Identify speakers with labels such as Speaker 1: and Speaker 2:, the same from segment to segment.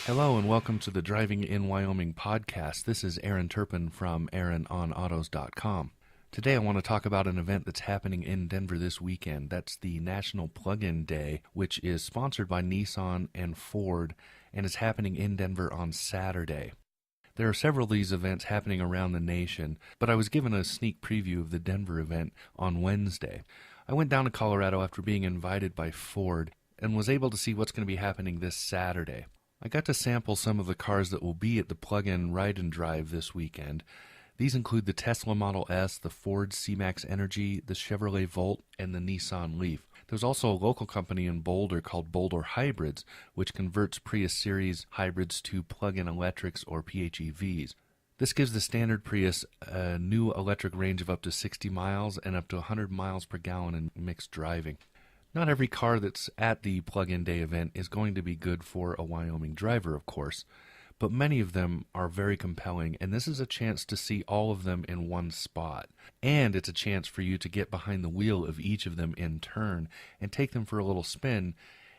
Speaker 1: Hello and welcome to the Driving in Wyoming podcast. This is Aaron Turpin from AaronOnAutos.com. Today I want to talk about an event that's happening in Denver this weekend. That's the National Plug-in Day, which is sponsored by Nissan and Ford and is happening in Denver on Saturday. There are several of these events happening around the nation, but I was given a sneak preview of the Denver event on Wednesday. I went down to Colorado after being invited by Ford and was able to see what's going to be happening this Saturday. I got to sample some of the cars that will be at the plug-in ride and drive this weekend. These include the Tesla Model S, the Ford C-Max Energy, the Chevrolet Volt, and the Nissan Leaf. There's also a local company in Boulder called Boulder Hybrids, which converts Prius series hybrids to plug-in electrics or PHEVs. This gives the standard Prius a new electric range of up to 60 miles and up to 100 miles per gallon in mixed driving. Not every car that's at the Plug-in Day event is going to be good for a Wyoming driver, of course, but many of them are very compelling, and this is a chance to see all of them in one spot. And it's a chance for you to get behind the wheel of each of them in turn and take them for a little spin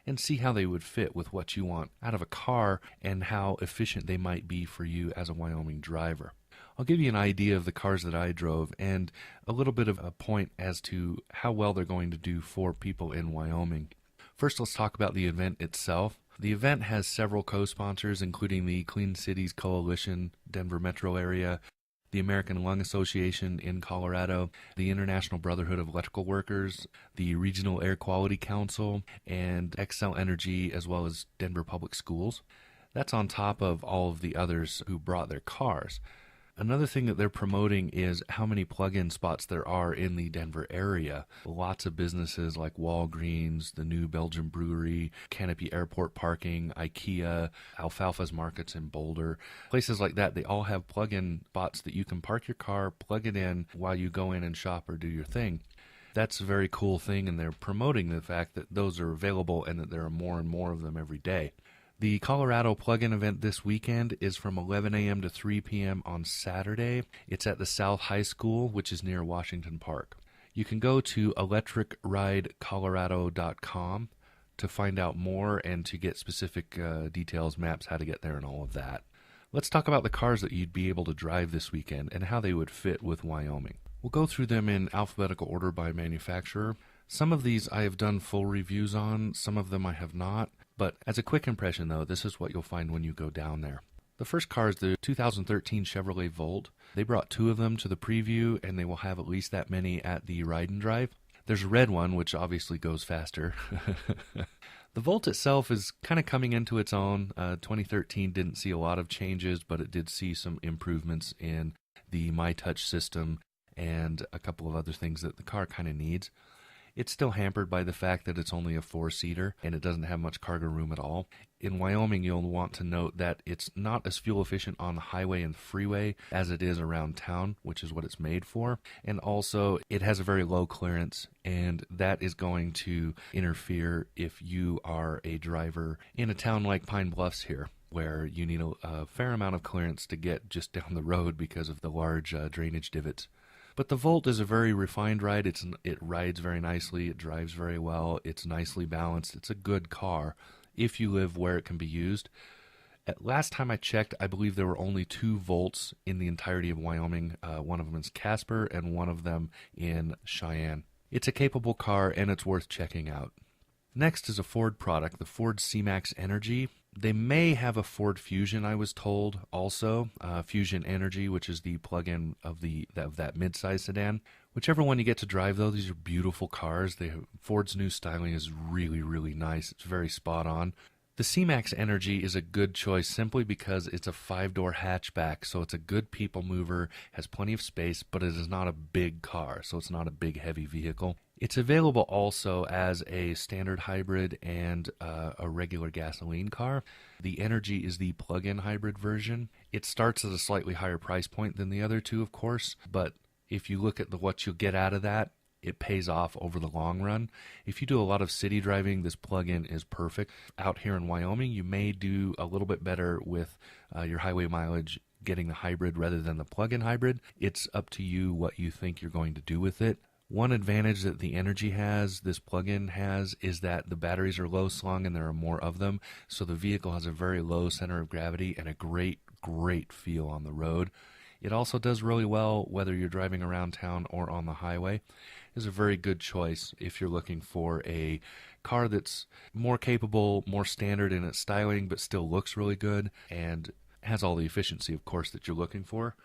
Speaker 1: and see how they would fit with what you want out of a car and how efficient they might be for you as a Wyoming driver. I'll give you an idea of the cars that I drove and a little bit of a point as to how well they're going to do for people in Wyoming. First, let's talk about the event itself. The event has several co-sponsors, including the Clean Cities Coalition, Denver metro area, the American Lung Association in Colorado, the International Brotherhood of Electrical Workers, the Regional Air Quality Council, and Xcel Energy, as well as Denver Public Schools. That's on top of all of the others who brought their cars. Another thing that they're promoting is how many plug-in spots there are in the Denver area. Lots of businesses like Walgreens, the New Belgium Brewery, Canopy Airport Parking, IKEA, Alfalfa's Markets in Boulder. Places like that, they all have plug-in spots that you can park your car, plug it in while you go in and shop or do your thing. That's a very cool thing, and they're promoting the fact that those are available and that there are more and more of them every day. The Colorado plug-in event this weekend is from 11 a.m. to 3 p.m. on Saturday. It's at the South High School, which is near Washington Park. You can go to electricridecolorado.com to find out more and to get specific details, maps, how to get there, and all of that. Let's talk about the cars that you'd be able to drive this weekend and how they would fit with Wyoming. We'll go through them in alphabetical order by manufacturer. Some of these I have done full reviews on, some of them I have not. But as a quick impression, though, this is what you'll find when you go down there. The first car is the 2013 Chevrolet Volt. They brought two of them to the preview, and they will have at least that many at the ride and drive. There's a red one, which obviously goes faster. The Volt itself is kind of coming into its own. 2013 didn't see a lot of changes, but it did see some improvements in the MyTouch system and a couple of other things that the car kind of needs. It's still hampered by the fact that it's only a four-seater and it doesn't have much cargo room at all. In Wyoming, you'll want to note that it's not as fuel efficient on the highway and freeway as it is around town, which is what it's made for. And also, it has a very low clearance, and that is going to interfere if you are a driver in a town like Pine Bluffs here, where you need a fair amount of clearance to get just down the road because of the large drainage divots. But the Volt is a very refined ride. It rides very nicely. It drives very well. It's nicely balanced. It's a good car if you live where it can be used. Last time I checked, I believe there were only two Volts in the entirety of Wyoming. One of them is Casper and one of them in Cheyenne. It's a capable car and it's worth checking out. Next is a Ford product, the Ford C-Max Energy. They may have a Ford Fusion, I was told, also. Fusion Energy, which is the plug-in of that midsize sedan. Whichever one you get to drive, though, these are beautiful cars. Ford's new styling is really, really nice. It's very spot on. The C-Max Energy is a good choice simply because it's a 5-door hatchback, so it's a good people mover, has plenty of space, but it is not a big car, so it's not a big, heavy vehicle. It's available also as a standard hybrid and a regular gasoline car. The Energy is the plug-in hybrid version. It starts at a slightly higher price point than the other two, of course, but if you look at what you'll get out of that, it pays off over the long run. If you do a lot of city driving, this plug-in is perfect. Out here in Wyoming, you may do a little bit better with your highway mileage getting the hybrid rather than the plug-in hybrid. It's up to you what you think you're going to do with it. One advantage that the Energy has, this plug-in has, is that the batteries are low slung and there are more of them, so the vehicle has a very low center of gravity and a great feel on the road. It also does really well whether you're driving around town or on the highway. It's a very good choice if you're looking for a car that's more capable, more standard in its styling, but still looks really good and has all the efficiency, of course, that you're looking for.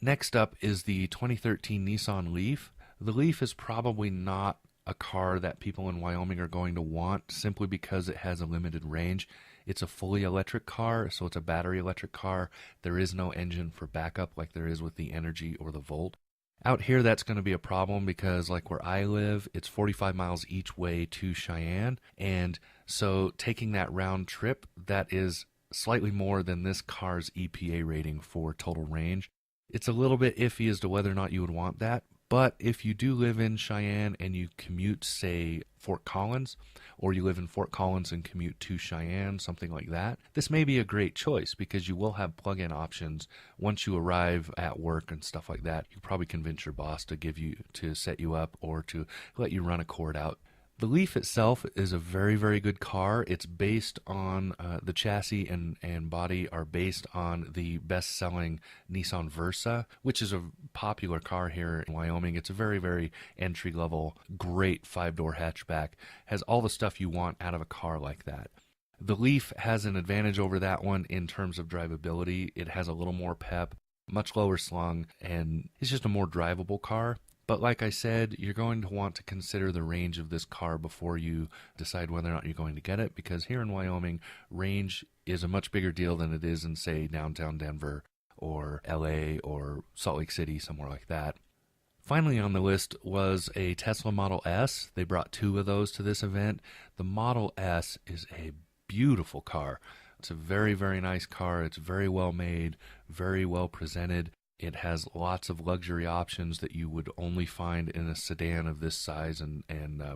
Speaker 1: Next up is the 2013 Nissan Leaf. The Leaf is probably not a car that people in Wyoming are going to want simply because it has a limited range. It's a fully electric car, so it's a battery electric car. There is no engine for backup like there is with the Energy or the Volt. Out here, that's going to be a problem because, like where I live, it's 45 miles each way to Cheyenne, and so taking that round trip, that is slightly more than this car's EPA rating for total range. It's a little bit iffy as to whether or not you would want that, but if you do live in Cheyenne and you commute, say, Fort Collins, or you live in Fort Collins and commute to Cheyenne, something like that, this may be a great choice because you will have plug-in options once you arrive at work and stuff like that. You can probably convince your boss to set you up or to let you run a cord out. The Leaf itself is a very good car. It's based on the chassis and body are based on the best-selling Nissan Versa, which is a popular car here in Wyoming. It's a very entry-level, great 5-door hatchback. Has all the stuff you want out of a car like that. The Leaf has an advantage over that one in terms of drivability. It has a little more pep, much lower slung, and it's just a more drivable car. But like I said, you're going to want to consider the range of this car before you decide whether or not you're going to get it, because here in Wyoming, range is a much bigger deal than it is in, say, downtown Denver or LA or Salt Lake City, somewhere like that. Finally on the list was a Tesla Model S. They brought 2 of those to this event. The Model S is a beautiful car. It's a very nice car. It's very well made, very well presented. It has lots of luxury options that you would only find in a sedan of this size and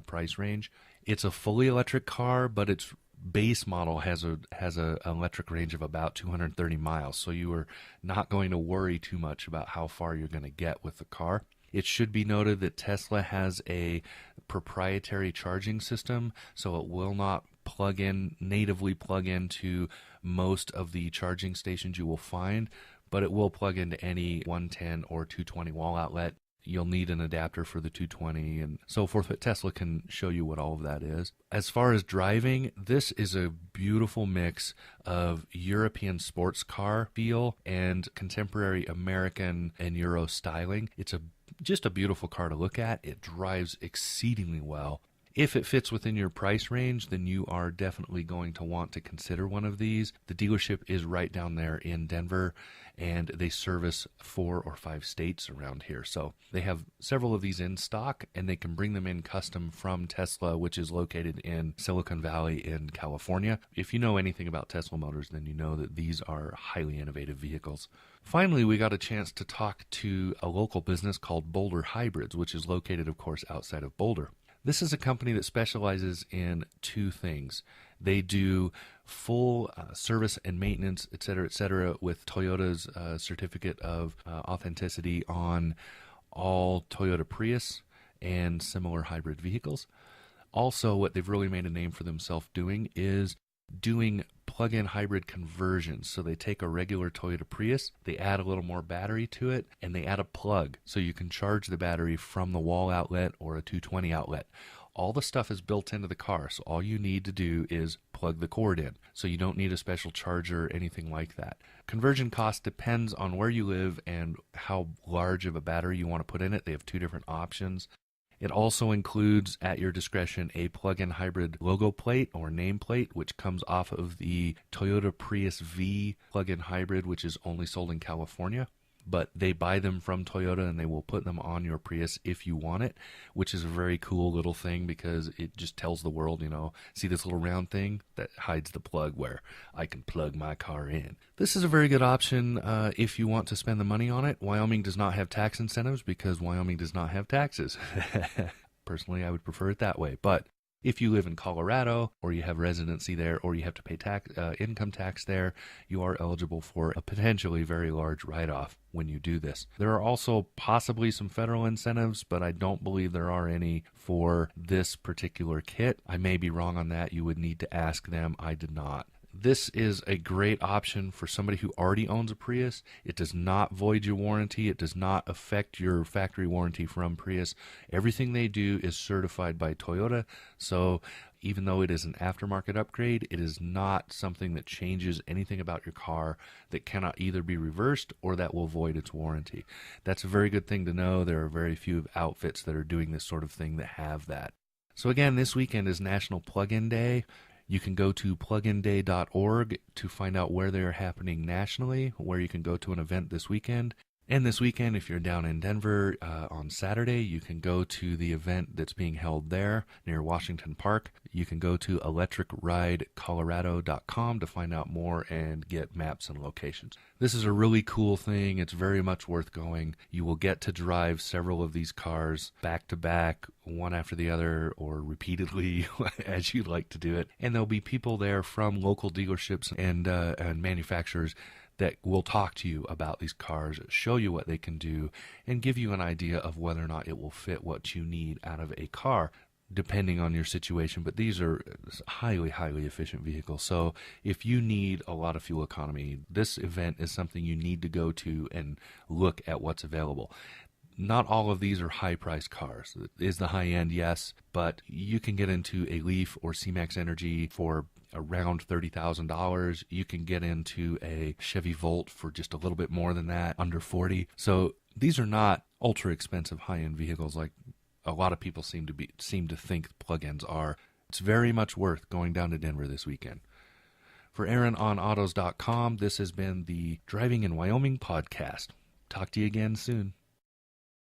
Speaker 1: price range. It's a fully electric car, but its base model has an electric range of about 230 miles, so you are not going to worry too much about how far you're going to get with the car. It should be noted that Tesla has a proprietary charging system, so it will not natively plug into most of the charging stations you will find, but it will plug into any 110 or 220 wall outlet. You'll need an adapter for the 220 and so forth, but Tesla can show you what all of that is. As far as driving, this is a beautiful mix of European sports car feel and contemporary American and Euro styling. It's just a beautiful car to look at. It drives exceedingly well. If it fits within your price range, then you are definitely going to want to consider one of these. The dealership is right down there in Denver, and they service 4 or 5 states around here. So they have several of these in stock, and they can bring them in custom from Tesla, which is located in Silicon Valley in California. If you know anything about Tesla motors, then you know that these are highly innovative vehicles. Finally, we got a chance to talk to a local business called Boulder Hybrids, which is located, of course, outside of Boulder. This is a company that specializes in 2 things. They do full service and maintenance, et cetera, with Toyota's certificate of authenticity on all Toyota Prius and similar hybrid vehicles. Also, what they've really made a name for themselves doing is doing plug-in hybrid conversions. So they take a regular Toyota Prius, they add a little more battery to it, and they add a plug so you can charge the battery from the wall outlet or a 220 outlet. All the stuff is built into the car, so all you need to do is plug the cord in. So you don't need a special charger or anything like that. Conversion cost depends on where you live and how large of a battery you want to put in it. They have 2 different options. It also includes, at your discretion, a plug-in hybrid logo plate or nameplate, which comes off of the Toyota Prius V plug-in hybrid, which is only sold in California. But they buy them from Toyota and they will put them on your Prius if you want it, which is a very cool little thing because it just tells the world, see this little round thing that hides the plug where I can plug my car in. This is a very good option if you want to spend the money on it. Wyoming does not have tax incentives because Wyoming does not have taxes. Personally, I would prefer it that way, but If you live in Colorado, or you have residency there, or you have to pay income tax there, you are eligible for a potentially very large write-off when you do this. There are also possibly some federal incentives, but I don't believe there are any for this particular kit. I may be wrong on that. You would need to ask them. I did not. This is a great option for somebody who already owns a Prius. It does not void your warranty. It does not affect your factory warranty from Prius. Everything they do is certified by Toyota, so even though it is an aftermarket upgrade, it is not something that changes anything about your car that cannot either be reversed or that will void its warranty. That's a very good thing to know. There are very few outfits that are doing this sort of thing that have that. So again, this weekend is National Plug-in Day. You can go to pluginday.org to find out where they are happening nationally, where you can go to an event this weekend. And this weekend, if you're down in Denver on Saturday, you can go to the event that's being held there near Washington Park. You can go to electricridecolorado.com to find out more and get maps and locations. This is a really cool thing. It's very much worth going. You will get to drive several of these cars back to back, one after the other, or repeatedly as you like to do it. And there'll be people there from local dealerships and manufacturers that will talk to you about these cars, show you what they can do, and give you an idea of whether or not it will fit what you need out of a car, depending on your situation. But these are highly, highly efficient vehicles. So if you need a lot of fuel economy, this event is something you need to go to and look at what's available. Not all of these are high-priced cars. Is the high end? Yes, but you can get into a Leaf or C-Max Energy for around $30,000. You can get into a Chevy Volt for just a little bit more than that, under $40,000. So these are not ultra expensive high-end vehicles like a lot of people seem to think plug-ins are. It's very much worth going down to Denver this weekend. For AaronOnAutos.com, this has been the Driving in Wyoming podcast. Talk to you again soon.